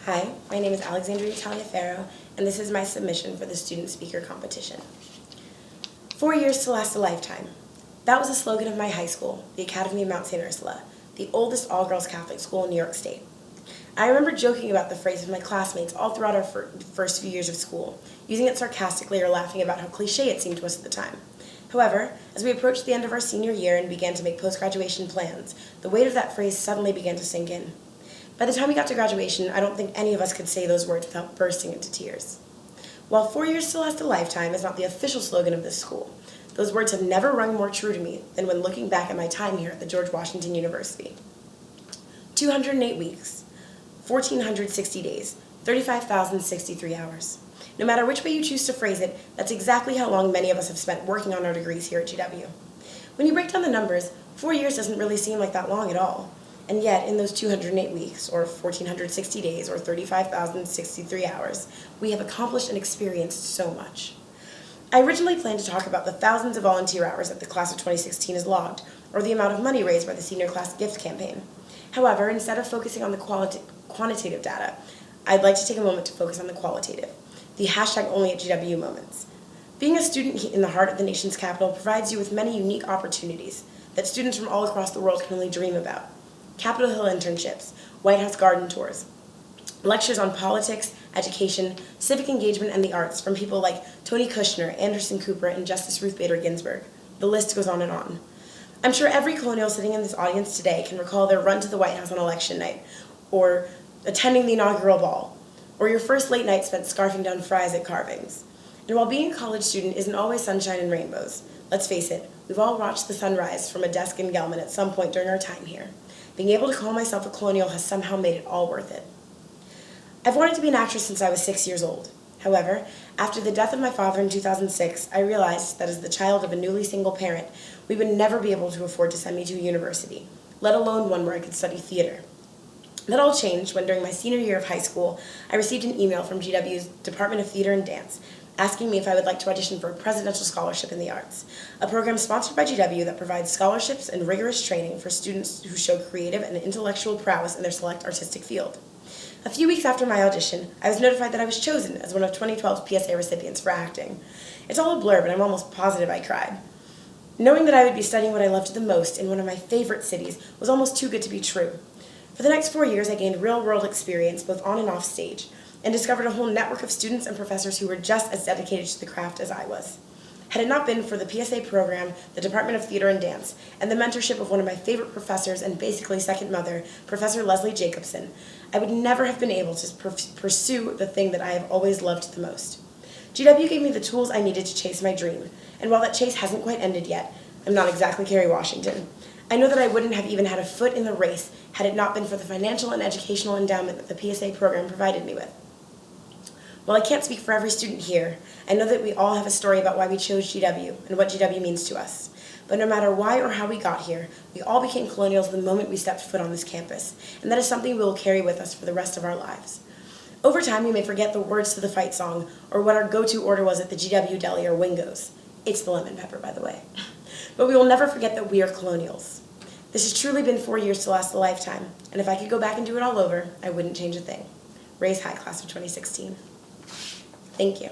Hi, my name is Alexandria Taliaferro, and this is my submission for the Student Speaker Competition. 4 years to last a lifetime. That was the slogan of my high school, the Academy of Mount St. Ursula, the oldest all-girls Catholic school in New York State. I remember joking about the phrase with my classmates all throughout our first few years of school, using it sarcastically or laughing about how cliche it seemed to us at the time. However, as we approached the end of our senior year and began to make post-graduation plans, the weight of that phrase suddenly began to sink in. By the time we got to graduation, I don't think any of us could say those words without bursting into tears. While 4 years to last a lifetime is not the official slogan of this school, those words have never rung more true to me than when looking back at my time here at the George Washington University. 208 weeks, 1,460 days, 35,063 hours. No matter which way you choose to phrase it, that's exactly how long many of us have spent working on our degrees here at GW. When you break down the numbers, 4 years doesn't really seem like that long at all. And yet, in those 208 weeks, or 1,460 days, or 35,063 hours, we have accomplished and experienced so much. I originally planned to talk about the thousands of volunteer hours that the class of 2016 has logged, or the amount of money raised by the senior class gift campaign. However, instead of focusing on the quantitative data, I'd like to take a moment to focus on the qualitative, the #OnlyAtGW moments. Being a student in the heart of the nation's capital provides you with many unique opportunities that students from all across the world can only dream about. Capitol Hill internships, White House garden tours, lectures on politics, education, civic engagement, and the arts from people like Tony Kushner, Anderson Cooper, and Justice Ruth Bader Ginsburg. The list goes on and on. I'm sure every colonial sitting in this audience today can recall their run to the White House on election night, or attending the inaugural ball, or your first late night spent scarfing down fries at Carvings. And while being a college student isn't always sunshine and rainbows, let's face it, we've all watched the sun rise from a desk in Gelman at some point during our time here. Being able to call myself a colonial has somehow made it all worth it. I've wanted to be an actress since I was 6 years old. However, after the death of my father in 2006, I realized that as the child of a newly single parent, we would never be able to afford to send me to a university, let alone one where I could study theater. That all changed when during my senior year of high school, I received an email from GW's Department of Theater and Dance asking me if I would like to audition for a presidential scholarship in the arts, a program sponsored by GW that provides scholarships and rigorous training for students who show creative and intellectual prowess in their select artistic field. A few weeks after my audition, I was notified that I was chosen as one of 2012's PSA recipients for acting. It's all a blur, but I'm almost positive I cried. Knowing that I would be studying what I loved the most in one of my favorite cities was almost too good to be true. For the next 4 years, I gained real-world experience both on and off stage, and discovered a whole network of students and professors who were just as dedicated to the craft as I was. Had it not been for the PSA program, the Department of Theater and Dance, and the mentorship of one of my favorite professors and basically second mother, Professor Leslie Jacobson, I would never have been able to pursue the thing that I have always loved the most. GW gave me the tools I needed to chase my dream, and while that chase hasn't quite ended yet, I'm not exactly Kerry Washington. I know that I wouldn't have even had a foot in the race had it not been for the financial and educational endowment that the PSA program provided me with. While I can't speak for every student here, I know that we all have a story about why we chose GW and what GW means to us. But no matter why or how we got here, we all became colonials the moment we stepped foot on this campus, and that is something we will carry with us for the rest of our lives. Over time, we may forget the words to the fight song or what our go-to order was at the GW Deli or Wingo's. It's the lemon pepper, by the way. But we will never forget that we are colonials. This has truly been 4 years to last a lifetime, and if I could go back and do it all over, I wouldn't change a thing. Raise high, class of 2016. Thank you.